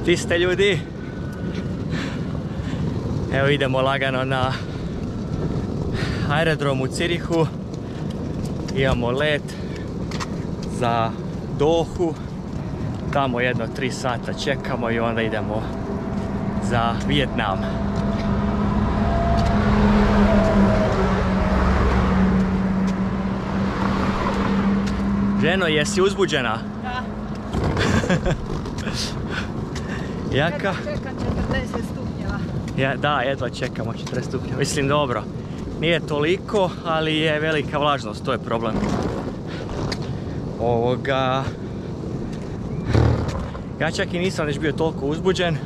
Ti ste ljudi. Evo idemo lagano na aerodrom u Zürichu. Imamo let za Dohu. Tamo jedno 3 sata čekamo i onda idemo za Vijetnam. Ženo, jesi uzbuđena? Da. Jaka? Čekam 40 stupnjeva. Ja, da, jedva čekamo 40 stupnjeva. Mislim, dobro. Nije toliko, ali je velika vlažnost, to je problem. Ja čak i nisam već bio toliko uzbuđen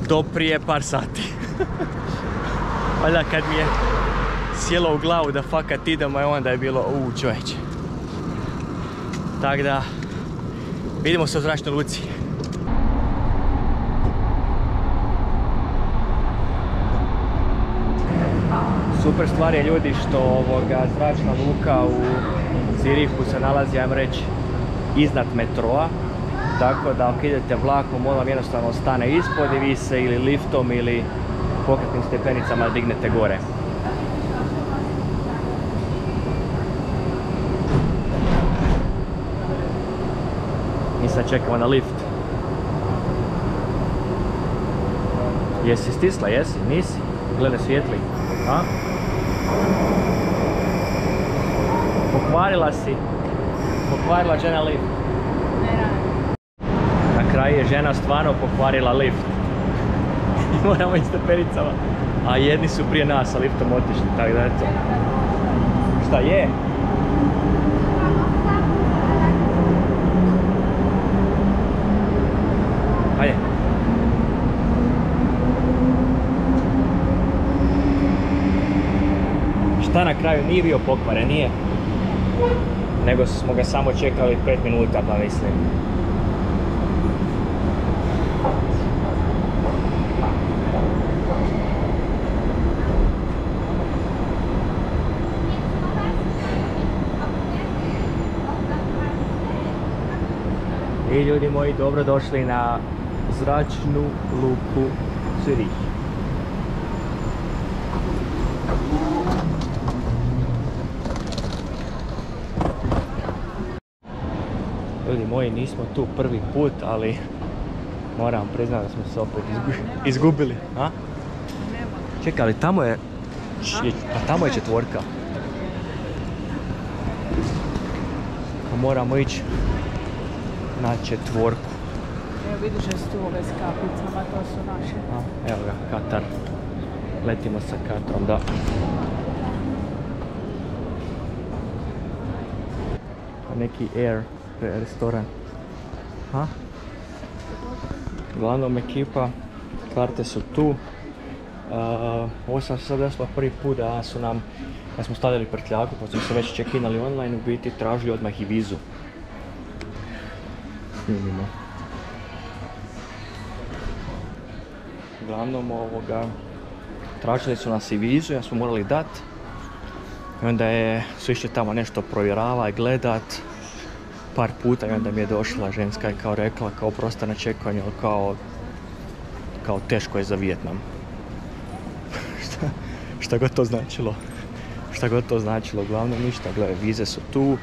do prije par sati. Valjda kad mi je sjelo u glavu da fakat idemo, onda je bilo čovječe. Tako da, vidimo se u zračnoj luci. Super stvar je, ljudi, što zračna luka u Zürichu se nalazi, ajmo reći, iznad metroa. Tako da ako idete vlakom, on vam jednostavno stane ispod i vi se ili liftom ili pokretnim stepenicama dignete gore. Mi sad čekamo na lift. Jesi stisla, jesi? Nisi? Gleda svijetli. A? Pokvarila si. Pokvarila žena lift. Na kraju je žena stvarno pokvarila lift. Moramo ići stepenicama. A jedni su prije nas sa liftom otišli, tako da eto. Šta je? Ajde. Šta na kraju nije bio pokvaren, nije? Nego smo ga samo čekali 5 minuta, pa mislim. I ljudi moji, dobrodošli na zračnu luku Zürich. Ljudi moji, nismo tu prvi put, ali moram priznati da smo se opet izgubili. A? Čekaj, ali tamo je... Pa tamo je četvorka. Pa moramo ići na četvorku. Evo vidiš da su tu ove s kapicama, to su naše. Evo ga, Katar. Letimo sa Katarom, da. Neki Air restoran. Uglavnom ekipa, karte su tu. Ovo sam se sad desilo prvi put da su nam, da smo stavili prtljaku, pa smo se već čekinali online, u biti tražili odmah i vizu. Snimimo. Uglavnom tražili su nas i vizu, ja smo morali dat. I onda su išli tamo nešto provjeravati, gledat par puta i onda mi je došla ženska i kao rekla, kao prosta na čekanju, kao teško je za Vijetnam. Šta god to značilo. Šta god to značilo, uglavnom ništa, gledaj, vize su tu,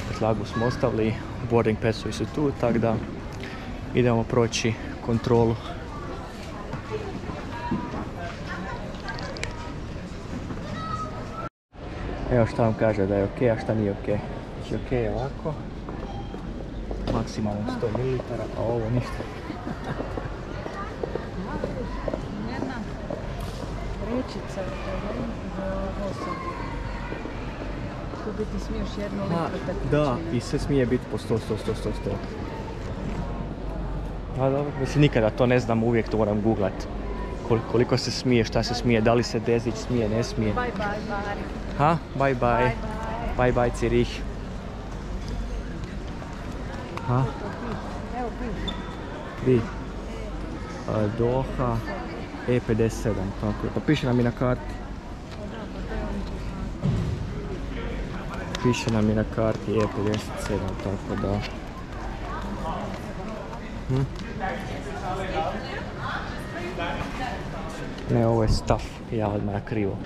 prtljagu smo ostavili, boarding passovi su tu, tako da idemo proći kontrolu. Evo šta vam kaže da je ok, a šta nije ok. Znači ok je ovako, maksimalno 100 ml, a ovo ništa. Jedna rečica za osobu. Tu biti smiješ jednu litru tekućine. Da, i sve smije biti po 100. A dobro, mislim nikada to ne znam, uvijek to moram googlat. Koliko se smije, šta se smije, da li se Dezić smije, ne smije. Bye bye, Bari. Ha? Bye bye. Bye bye, Zürich. Ha? Evo piše. Di? Doha E57, tako je. Pa piše nam i na karti. Piše nam i na karti E57, tako da. Ne, ovo je staff, ja odmah na krivo.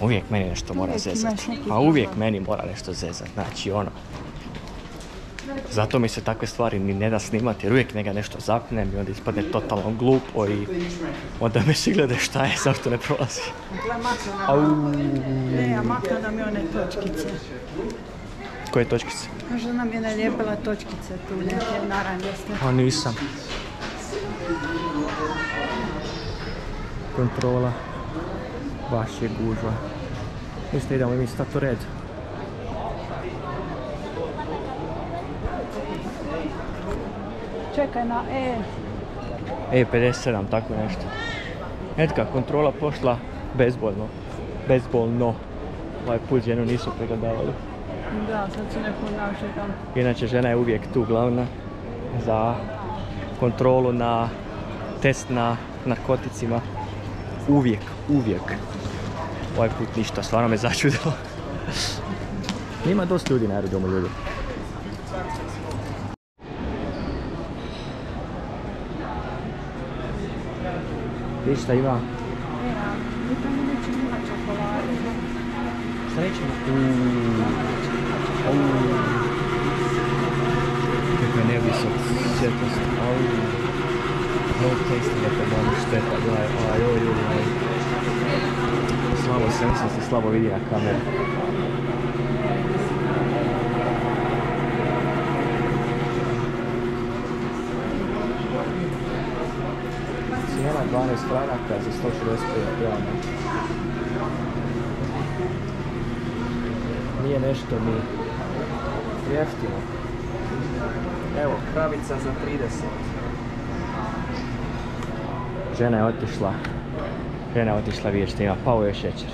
Uvijek meni nešto mora zezat. A uvijek meni mora nešto zezat. Znači ono. Zato mi se takve stvari ni ne da snimati jer uvijek njega nešto zapnem i onda ispadne totalno glupo i onda me svi gledaju šta je, zašto ne prolazi. Ne, a makla nam je one točkice. Koje točkice? Možda nam je nalijepila točkice tu, neke naranjaste. A nisam. Kontrola. Baš je gužva. Mislim da idemo i mi stati u red. Čekaj na E57, tako nešto. Etka, kontrola pošla bezbolno. Bezbolno. Ovaj put ženu nisu pregledavali. Da, sad su neku našli tam. Inače, žena je uvijek tu glavna za kontrolu na test na narkoticima. Uvijek, uvijek. Ovaj put ništa, stvarno me začudilo. Ima dosta ljudi na aerodromu, ljudi. Vidiš šta ima? Mi tamo nećemo ima čokolade. Šta nećemo? Kako je nevisok svjetlost. No tasting at the moment, šteta, gledaj, slabo se slabo vidi na kameru. Cijena 12 franaka za 165 grama. Nije nešto ni jeftino. Evo, kravica za 30. Žena je otišla, vidjeti što ima, pao je šećer.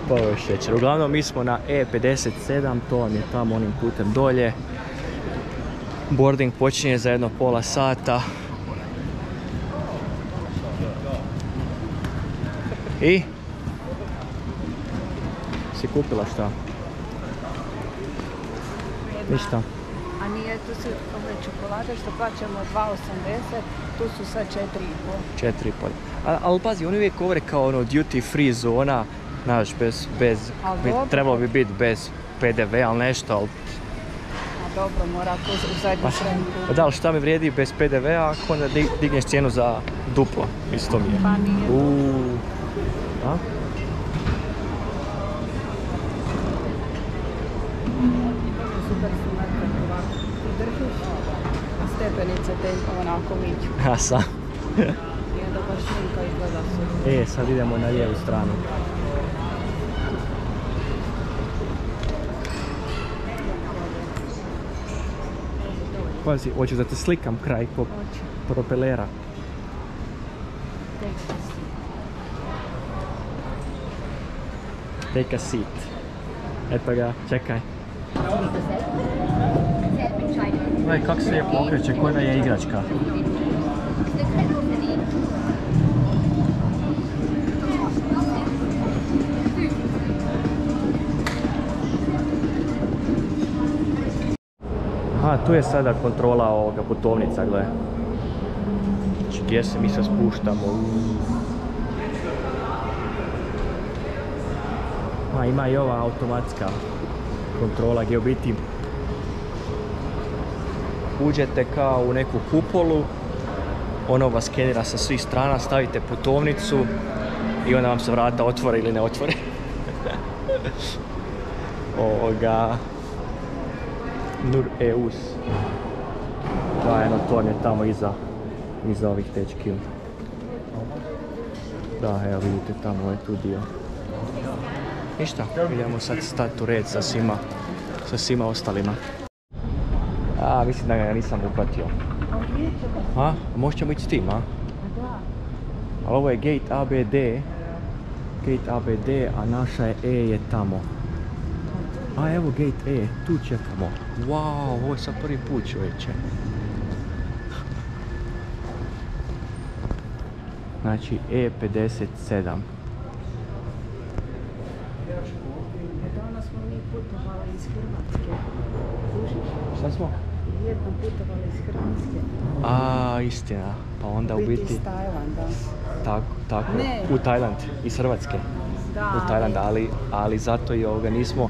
Pao je šećer. Uglavnom mi smo na E57, to vam je tamo onim putem dolje. Boarding počinje za jedno pola sata. I? Si kupila šta? Ništa. A nije, tu su ove čokolade što plaćamo 2,80, tu su sad 4,5. 4,5. Ali pazi, oni uvijek govore kao ono duty free zona, znaš, trebalo bi biti bez PDV, ali nešto, ali... A dobro, mora tu u zadnji srednju. Da, ali šta mi vrijedi bez PDV-a ako onda digneš cijenu za duplo, isto mi je. Pa nije. A? Super su nekad ovako. Ti držiš, a stepenice te onako miću. Ja sam. I onda baš šminka izgleda super. Sad idemo na lijevu stranu. Pazi, hoću da te slikam kraj propelera. Take a seat. Eto ga, čekaj. Gledaj kako se lijepo okreće, koja je igračka. Aha, tu je sada kontrola ovoga putovnica, gle. Znači, gdje se mi se spuštamo? Ima i ova automatska kontrola gdje u biti uđete kao u neku kupolu, ono vas skenira sa svih strana, stavite putovnicu i onda vam se vrata otvore ili ne otvore. Nur EUS. Da, eno, to je tamo iza ovih tečkiju. Da, evo vidite, tamo je tu dio. Ništa, idemo sad stati u red sa svima ostalima. Mislim da ga nisam upratio. Možda ćemo ići s tim, a? Da. Ali ovo je gate ABD, a naša je E je tamo. Evo gate E, tu čekamo. Wow, ovo je sad prvi put, čovječe. Znači E57. Danas smo mi putovali iz Hrvatske. Kužiš? Šta smo? Jednom putovali iz Hrvatske. A, istina. Pa onda u biti... iz Tajlanda. Tako. Ne. U Tajland, iz Hrvatske. Da. U Tajland, ali zato i ovoga nismo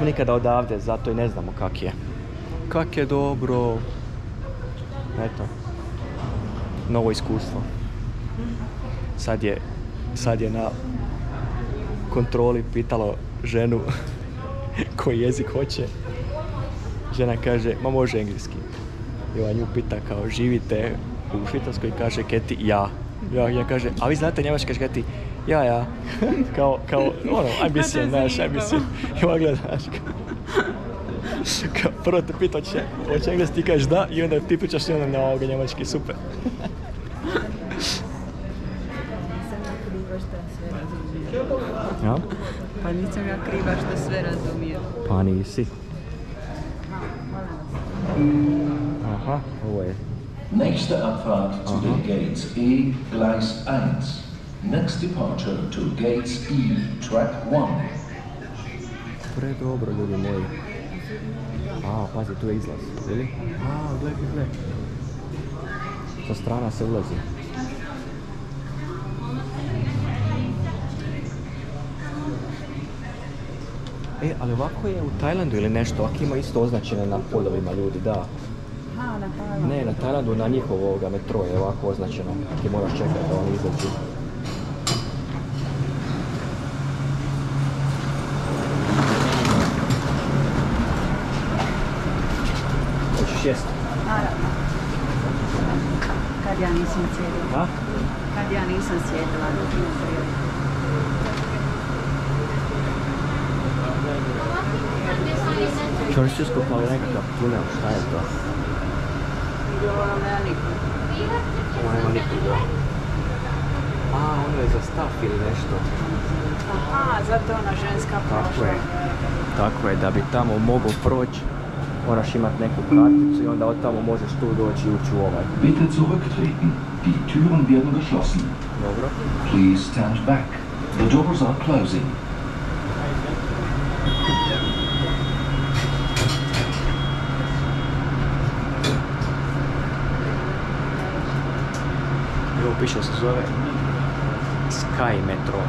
nikada odavde, zato i ne znamo kak je. Kak je dobro. Eto. Novo iskustvo. Sad je na kontroli pitalo ženu koji jezik hoće. Žena kaže, ma može engleski. I ova nju pita kao, živite u Švicarskoj, kaže Keti, ja. Ja kaže, a vi znate njemački, kaže Keti, ja. kao, ono, aj mislim. I ova gleda, kao, prvo te pita, hoće engleski, ti kažeš da, i onda ti pričaš i onda na ovoga njemački, super. Ja? Pa nisam ja kriva što sve razumijem. Pa nisi. Aha, ovo je. Nächste Abfahrt zu den Gates E, Gleis 1. Next departure to Gates E, track 1. Predobro, ljudi moji. A, pazi, tu je izlaz, vidi? A, gle. Sa strana se ulazi. Ali ovako je u Tajlandu ili nešto, ovako ima isto označene na podovima ljudi, da. Aha, na Tajlandu. Ne, na Tajlandu na njihovoga metro je ovako označeno. Ti moraš čekati da oni izađu. Hoćeš jest? Naravno. Kad ja nisam sjedila. A? Kad ja nisam sjedila. Oni su iskopali nekakav tunel, šta je to? Ono nema nikog. Nema nikoga. A, ono je za stav ili nešto. Aha, zato ona ženska prošla. Tako je, da bi tamo mogao proći, moraš imat neku karticu i onda od tamo možeš tu doći i ući u ovaj. Bitte zurücktreten. Die Türen werden geschlossen. Dobro. Please stand back. The doors are closing. Ovo piše se zove Sky Metro.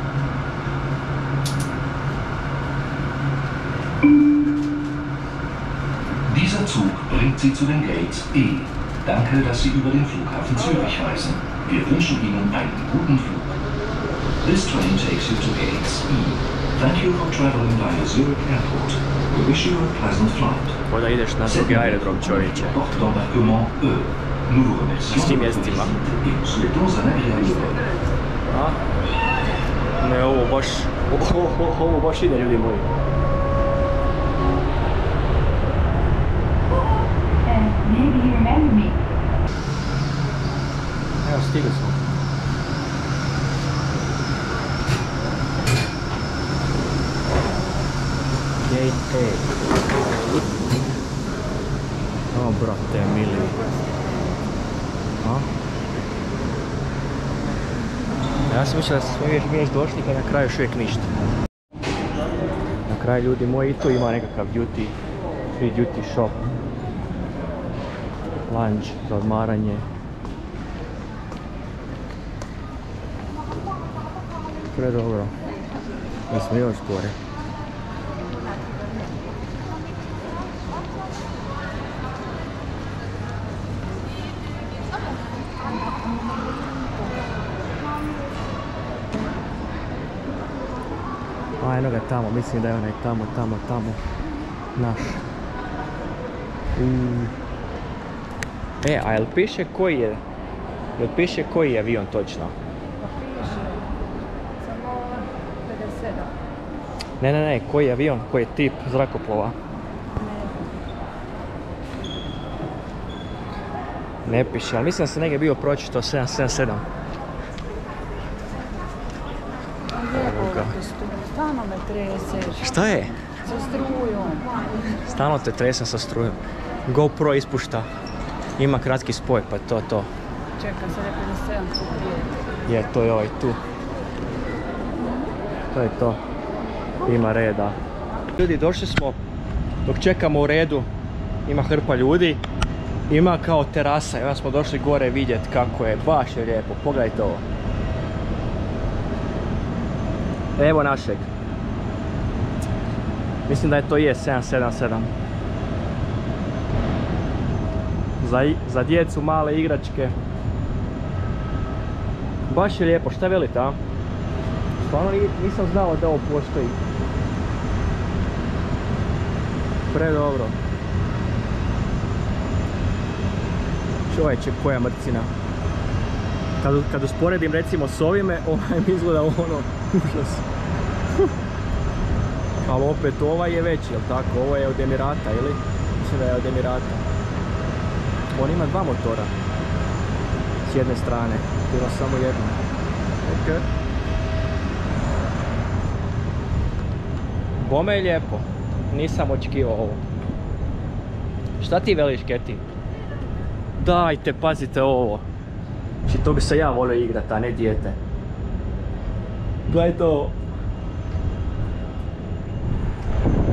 Dieser Zug bringt Sie zu den Gates E. Danke, dass Sie über den Flughafen Zürich reisen. Wir wünschen Ihnen einen guten Flug. This train takes you to Gates E. Thank you for traveling via Zurich Airport. We wish you a pleasant flight. Ko da ideš na drugi aerodrom, čovječe. Porte d'embarquement E. Nous vous remercions Svim de votre mjestima. visite et vous souhaitons un agréable vol. A? Ne, ovo baš ide, ljudi moji. Maybe you remember me. Evo, stigli smo. Gate A. O, brate, mili. A? Ja sam mislio da smo mi još došli, pa na kraju još uvijek ništa. Na kraju, ljudi moji, i tu ima nekakav free duty shop. Lunch za odmaranje. Predobro. Mi smo još gore. A eno ga tamo, mislim da je onaj tamo, naš. A jel piše koji je avion točno? Pa piše. Samo 57. Ne, koji je avion, koji je tip zrakoplova? Ne piše, ali mislim da se negdje bio pročito 777. Stalno me treseš. Šta je? Sa strujom. Stalno te tresam sa strujom. GoPro ispušta. Ima kratki spoj, pa to. čeka, sad je 57 prije. Je, to je ovaj tu. To je to. Ima reda. Ljudi, došli smo, dok čekamo u redu, ima hrpa ljudi. Ima kao terasa, evo smo došli gore vidjeti kako je, baš je lijepo, pogledajte ovo. Evo našeg. Mislim da je to 777. Za djecu male igračke. Baš je lijepo, šta velite, a? Stvarno nisam znao da ovo postoji. Predobro. Čovječe, koja mrcina. Kad usporedim recimo s ovime, ovaj mi izgleda ono užas. Ali opet ovaj je veći, jel tako? Ovo je od Emirata, ili? Mislim da je od Emirata. On ima dva motora. S jedne strane. Ima samo jedno. Ok. Bome je lijepo. Nisam očekivao ovo. Šta ti veliš, Keti? Dajte, pazite ovo. Znači to bi se ja volio igrati, a ne dijete. Gledajte ovo.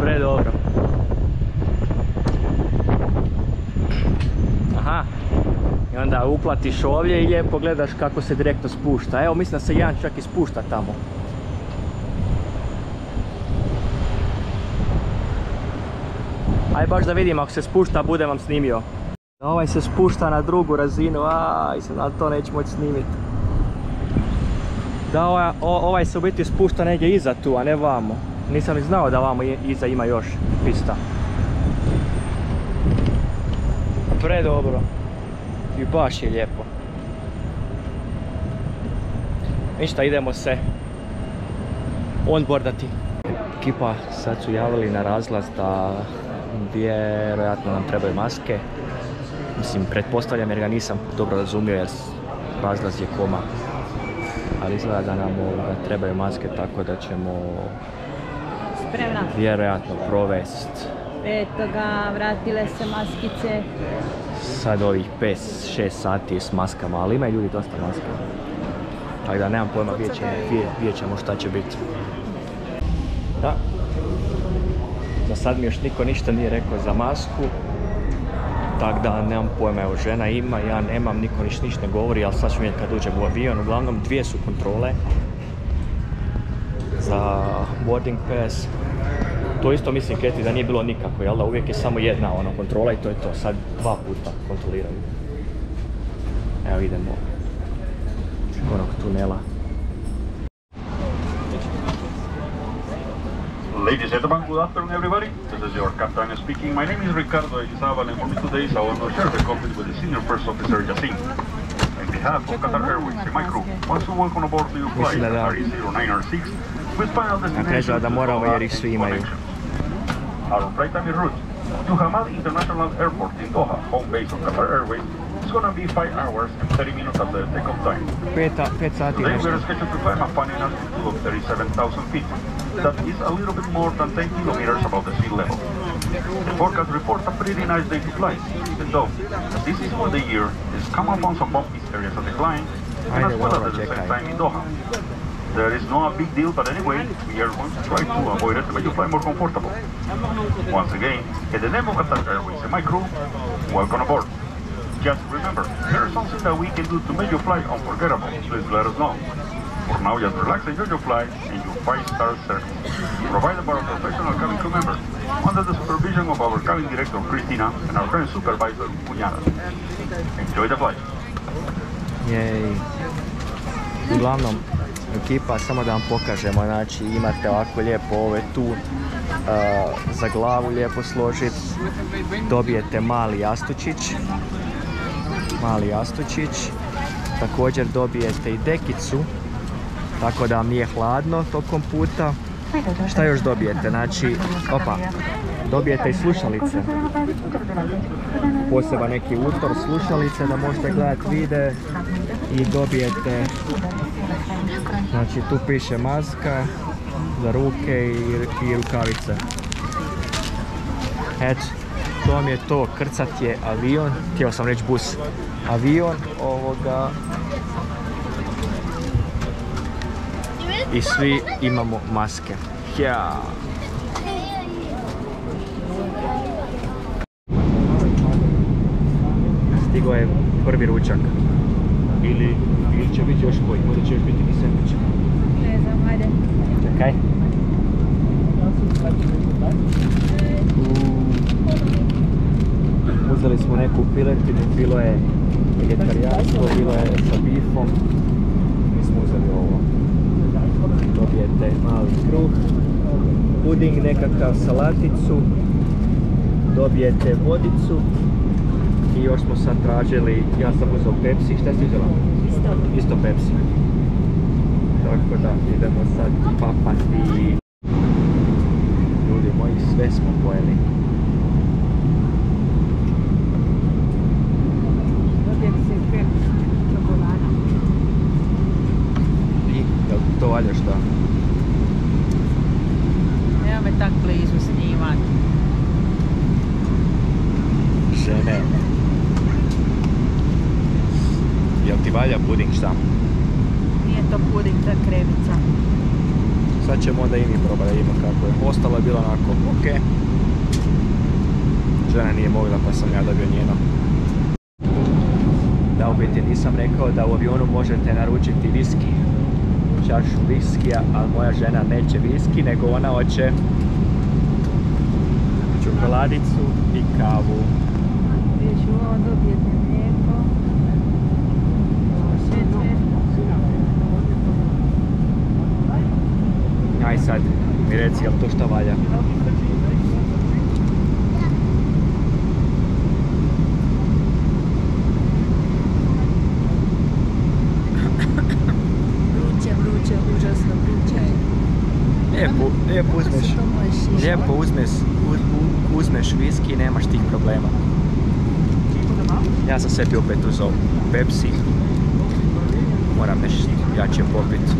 Predobro. Aha. I onda uplatiš ovdje i lijepo gledaš kako se direktno spušta. Evo, mislim da se jedan čak i spušta tamo. Aj baš da vidim, ako se spušta, budem vam snimio. Ovaj se spušta na drugu razinu, ali to neću moći snimiti. Da, ovaj se u biti spušta negdje iza tu, a ne vamo. Nisam ni znao da vamo iza ima još pista. Predobro. I baš je lijepo. Ništa, idemo se onboardati. Ekipa sad su javili na razglas da vjerojatno nam trebaju maske. Mislim, pretpostavljam jer ga nisam dobro razumio jer razglas je koma. Ali izgleda da nam trebaju maske, tako da ćemo Spremna. Vjerojatno provest. Petoga, vratile se maskice. Sad ovih 5-6 sati s maskama, ali ima i ljudi dosta maske. Tako da nemam pojma, vidjet ćemo šta će biti. Da. Za sad mi još niko ništa nije rekao za masku. Tako da nemam pojma, evo žena ima, ja nemam, niko ništa ne govori, ali sad ću vidjeti kad uđem u avion. Uglavnom 2 su kontrole za boarding pass. To isto mislim, Keti, da nije bilo nikako, jel da? Uvijek je samo jedna kontrola i to je to. Sad 2 puta kontroliraju. Evo idemo onog tunela. Ladies and gentlemen, good afternoon everybody. This is your captain speaking. My name is Ricardo Elizabal and for me today I want to share the cockpit with the senior first officer Yassin. On behalf of Qatar Airways and my crew, wants to welcome aboard to your flight Qatar 0906 with final destination da moramo jer ih svi imaju. Our flight time en route to Hamad International Airport in Doha, home base of Qatar Airways. It's gonna be 5 hours and 30 minutes at the takeoff time. 5 sati Today nešto. we are scheduled to climb a funny altitude of 37,000 feet. That is a little bit more than 10 kilometers above the sea level. The forecast reports a pretty nice day to fly, even though this is when the year is come upon some bumpy areas of the climb, and as well as at the same time in Doha. There is no big deal, but anyway, we are going to try to avoid it to make you fly more comfortable. Once again, in the name of Qatar Airways and my crew, welcome aboard. Just remember, there is something that we can do to make your flight unforgettable, please let us know. For now, just relax, enjoy your flight and your 5-star service, provided by our professional cabin crew members, under the supervision of our cabin director, Cristina, and our current supervisor, Puñada. Enjoy the flight. Jej. Uglavnom, ekipa, samo da vam pokažemo, znači imate ovako lijepo ove tu za glavu lijepo složiti, dobijete mali jastučić, također dobijete i dekicu, tako da vam nije hladno tokom puta. Šta još dobijete? Znači, dobijete i slušalice, poseban neki utor slušalice da možete gledati videe i dobijete, znači tu piše maska za ruke i rukavice. Eto, To vam je to, krcat je avion, htio sam reći bus, avion ovoga. I svi imamo maske. Ja. Stigo je prvi ručak. Ili će biti još koji, možda će još biti i sandvič. Ne znam, ajde. Čekaj. Uzeli smo neku piletinu, bilo je vegetarijansko, bilo je sa bifom. Mi smo uzeli ovo. Dobijete mali kruh, puding, nekakav salaticu, dobijete vodicu i još smo sad tražili, ja sam uzeo Pepsi, šta si uzela? Isto Pepsi. Tako da idemo sad papati. Ljudi moji, sve smo pojeli. Dobijem se krem čokolada. I, jel to valjaš da? Nema me tak blizu snimat. Žene. Jel ti valja puding šta? Nije to puding, to je kremica. Sad ćemo onda i mi probati da vidimo kako je. Ostalo je bilo onako, ok. Žena nije mogla pa sam ja dobio njeno. Da, u biti nisam rekao da u avionu možete naručiti viski. Čašu viskija, ali moja žena neće viski, nego ona hoće čokoladicu i kavu. Vidiš, ovo dobijete mlijeko, šećer. Aj sad, mi reci, jel to šta valja? Vruće, užasno vruće. Lijepo uzmeš viski i nemaš tih problema. Ja sam sebi opet uzeo Pepsi. Moram nešto jače popiti.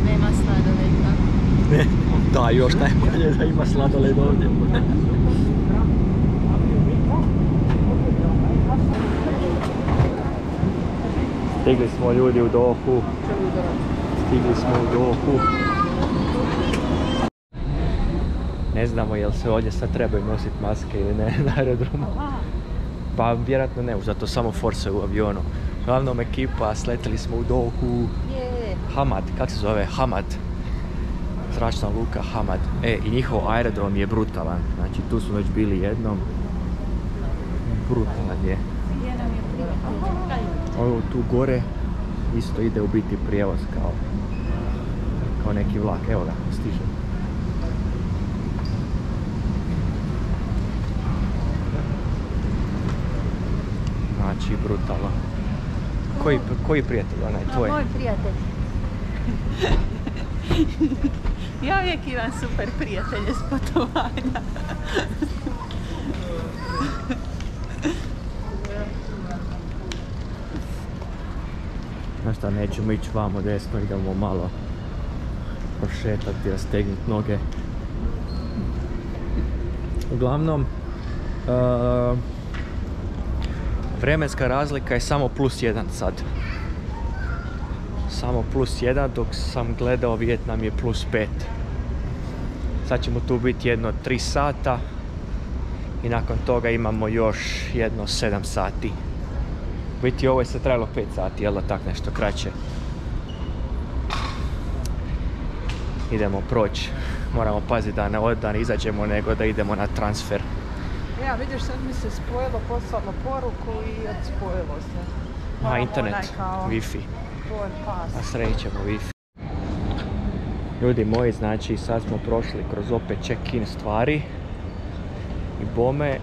Nema sladoleda. Ne, da, još najbolje da ima sladoled ovdje. Stigli smo ljudi u Dohu. Stigli smo u Dohu. Ne znamo jel se ovdje sad trebaju nositi maske ili ne na aerodromu. Pa vjerojatno ne, zato samo forse u avionu. Uglavnom ekipa, sletili smo u Dohu. Hamad, kako se zove? Hamad. Zračna luka Hamad. I njihov aerodrom je brutalan. Znači tu smo već bili jednom. Brutalan je. Ovo tu gore isto ide u biti prijevoz kao neki vlak. Evo ga, stiže. Znači brutalno. Koji prijatelj onaj tvoj? Moj prijatelj. Ja uvijek imam super prijatelje s putovanja. Znaš šta, nećemo ići vamo desno, idemo malo prošetati, rastegnuti noge. Uglavnom, vremenska razlika je samo +1 sad. Samo +1, dok sam gledao Vijetnam je +5. Sad ćemo tu biti jedno 3 sata i nakon toga imamo još jedno 7 sati. U biti ovo je sad trajalo 5 sati, jel da, tak nešto kraće. Idemo proći. Moramo paziti da ne izađemo, nego da idemo na transfer. Ja, vidiš, sad mi se spojilo, poslalo poruku i odspojilo se. Na internet, Wi-Fi. A srećemo Wi-Fi. Ljudi moji, znači sad smo prošli kroz opet check-in stvari. I bome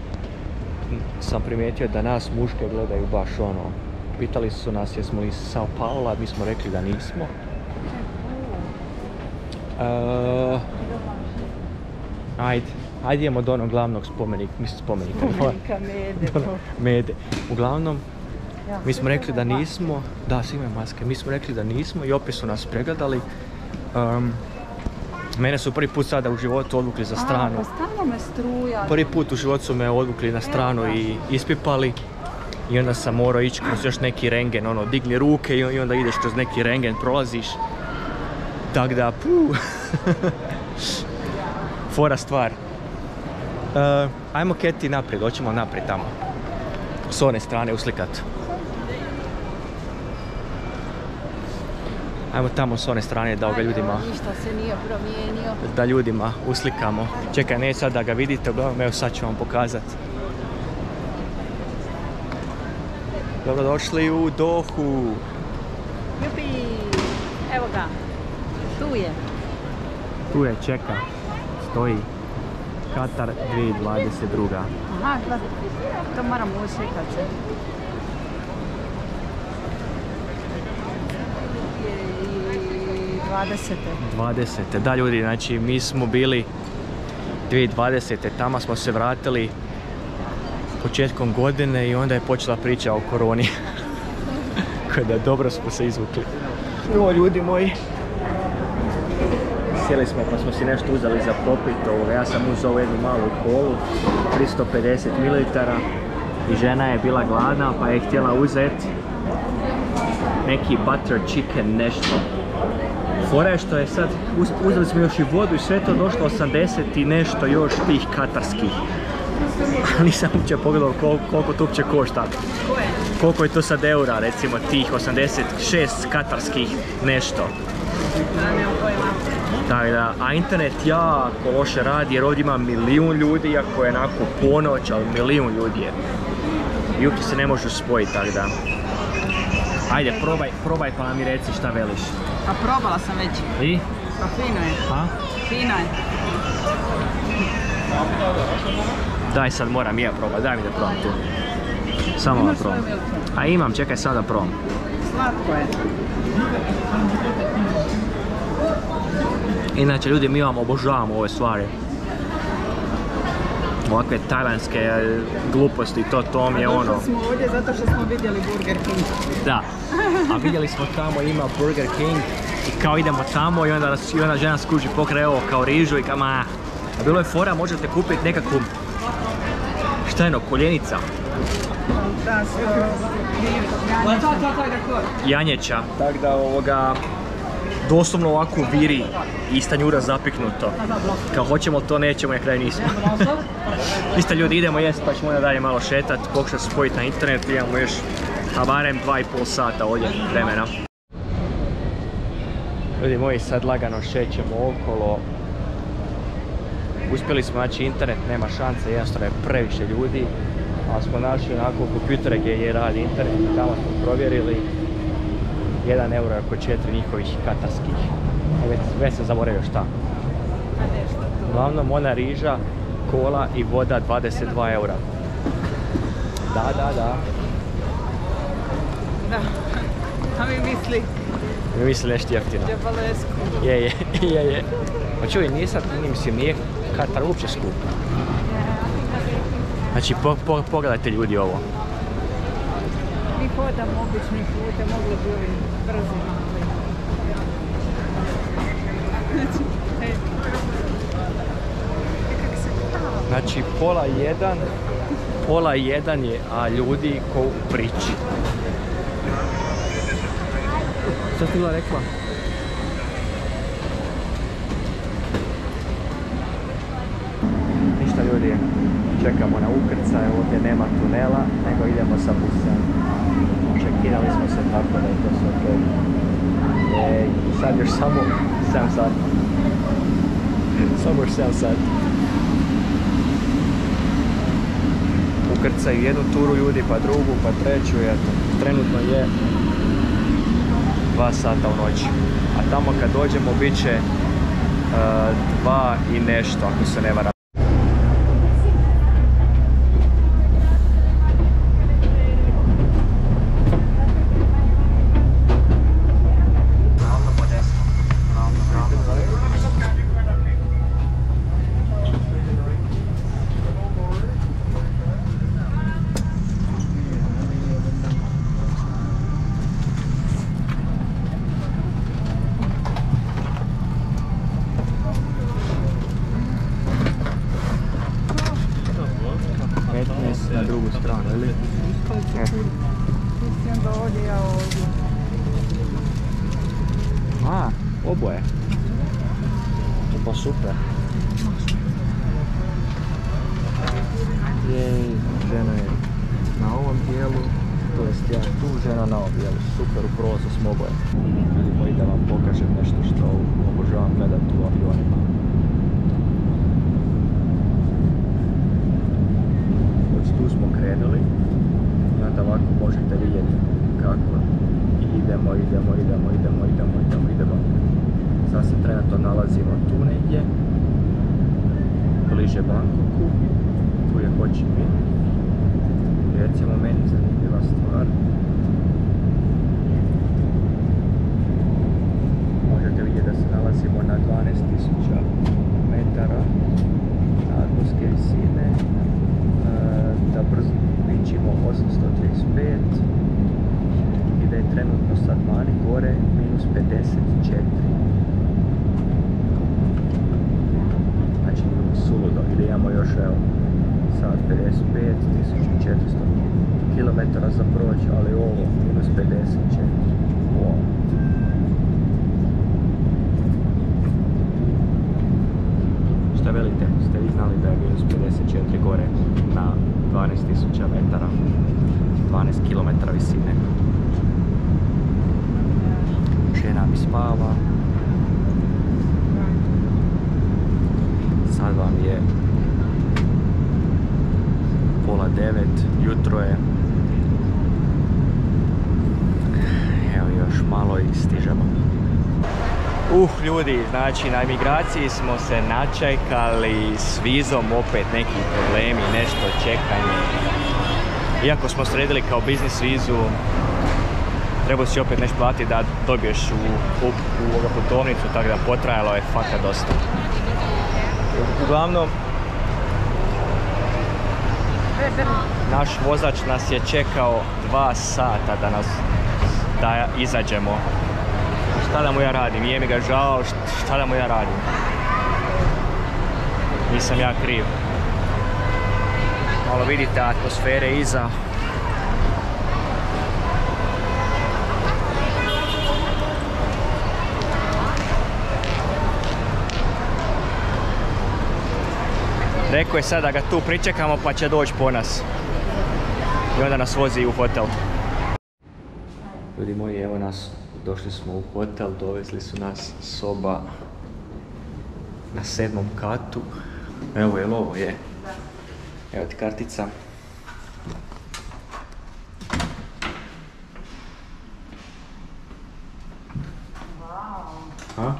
sam primijetio da nas muške gledaju baš ono. Pitali su nas jesmo iz Sao Paula, mi smo rekli da nismo. Ajde idemo do onog glavnog spomenika. Spomenika Mede. Mede. Uglavnom, Mi smo rekli da nismo, da, svi imaju maske, mi smo rekli da nismo i opet su nas pregledali. Mene su prvi put sada u životu odvukli za stranu. Pa stalno me struja. Prvi put u životu su me odvukli na stranu i ispipali. I onda sam morao ići kroz još neki rengen, ono, digni ruke i onda ideš kroz neki rengen, prolaziš. Tak da, fora stvar. Ajmo Keti naprijed, hoćemo naprijed tamo. S one strane uslikat. Ajmo tamo s one strane da ga ljudima... Ništa se nije promijenio. Da ljudima uslikamo. Čekaj, ne sad da ga vidite, uglavnom, evo sad ću vam pokazati. Dobrodošli u Dohu. Jupi! Evo ga. Tu je. Tu je, čeka. Stoji. Katar 2022. Aha, gledaj. To moramo uslikati se. 20. Da ljudi, znači mi smo bili 2020. Tamo smo se vratili početkom godine i onda je počela priča o koroni. Kada dobro smo se izvukli. O ljudi moji. Sjeli smo pa smo si nešto uzeli za popit. Ja sam uzeo jednu malu kolu, 350 ml i žena je bila gladna pa je htjela uzeti neki butter chicken nešto. Fora je što je sad, uzeli smo još i vodu i sve to došlo 80 i nešto još tih katarskih. Nisam uopće pogledao koliko to uopće košta. Koliko je to sad eura, recimo tih 86 katarskih nešto. Tako da, a internet jako loše radi jer ovdje ima milijun ljudi, iako je onako ponoć, ali milijun ljudi je. I uopće se ne može spojiti, tako da. Ajde, probaj pa mi reci šta veliš. Pa probala sam već. I? Pa fino je. A? Fino je. Daj sad moram ja probati, daj mi da probam tu. Samo da probam. A imam, čekaj sad da probam. Slatko je. Inače ljudi, mi vam obožavamo ove stvari. Ovakve tajlandske gluposti, to mi je ono... Došli smo ovdje zato što smo vidjeli Burger King. Da, a vidjeli smo tamo ima Burger King i kao idemo tamo i onda žena skuži pokraj ovo kao rižu i kao a bilo je fora, možete kupiti nekakvu, šta je no, koljenica? Da, Janjeća. Tako da doslovno ovako viri i stanjura zapiknuto. Kao hoćemo to, nećemo, na kraju nismo. Isto ljudi, idemo jest pa ćemo onda dalje malo šetat, pokušati spojiti na internet, imamo još barem 2,5 sata ovdje vremena. Ljudi moji, sad lagano šećemo okolo. Uspjeli smo naći internet, nema šanse, jednostavno je previše ljudi. Ali smo našli onako kompjutere gdje je radi internet i tamo smo provjerili. 1 euro oko 4 njihovih katarskih. Već sam zaboravio šta. Uglavnom ona riža, kola i voda 22 eura. Da. Da. A mi misli nešto jeftino. Džabalesku. Je. Pa čuj, nije Katar uopće skup. Znači, pogledajte ljudi ovo. Mi hodamo običnim putem, mogli bi ovim brzim. Znači, pola jedan je, a ljudi ko u priči. Šta ti bila rekla? Ništa ljudi, čekamo na ukrcaj, ovdje nema tunela, nego idemo sa busom. Čekirali smo se tako da je to sve ok. Sad još samo 7 sati. Samo još 7 sati. Ukrcaju jednu turu ljudi, pa drugu, pa treću, eto. Trenutno je 2 sata u noći. A tamo kad dođemo bit će 2 i nešto, ako se ne varam. na drugu stranu, ili? Ti onda ovdje, ja ovdje. A, oboje. To pa super. Jej, žena je na ovom dijelu, to jest ja tu, žena na ovom dijelu. Super, upravo smo oboje. Vidimo i da vam pokažem nešto što obožavam gledati u avionima. Od tu smo krenuli i onda ovako možete vidjeti kako idemo. Sad se trenutno nalazimo tu negdje, bliže Bangkoku, tu je Ho Chi Minh. Recimo meni zanimljiva stvar. Možete vidjeti da se nalazimo na 12.000 metara nadmorske visine, da brzo ličimo 835 i da je trenutno sad vani gore -54. Znači suludo, i da imamo još evo sad 55, 1400 km za proći, ali ovo -54. Wow. Šta velite? Ste vi znali da je -54 gore na 12.000 metara, 12 km visine? Žena mi spava. Sad vam je 8:30, jutro je. Evo još malo i stižemo. Ljudi, znači na imigraciji smo se načekali, s vizom opet neki problemi, nešto čekanje. Iako smo sredili kao biznis vizu, trebao si opet nešto platiti da dobiješ u putovnicu, tako da potrajalo je fakat dosta. Uglavnom, naš vozač nas je čekao 2 sata da izađemo. Šta da mu ja radim? Nije mi ga žao, šta da mu ja radim? Nisam ja kriv. Malo vidite atmosfere iza. Rekao je sad da ga tu pričekamo pa će doći po nas. I onda nas vozi u hotel. Ljudi moji, evo nas, došli smo u hotel, dovezli su nas, soba na 7. katu. Evo, jel ovo je? Evo ti kartica. Ha?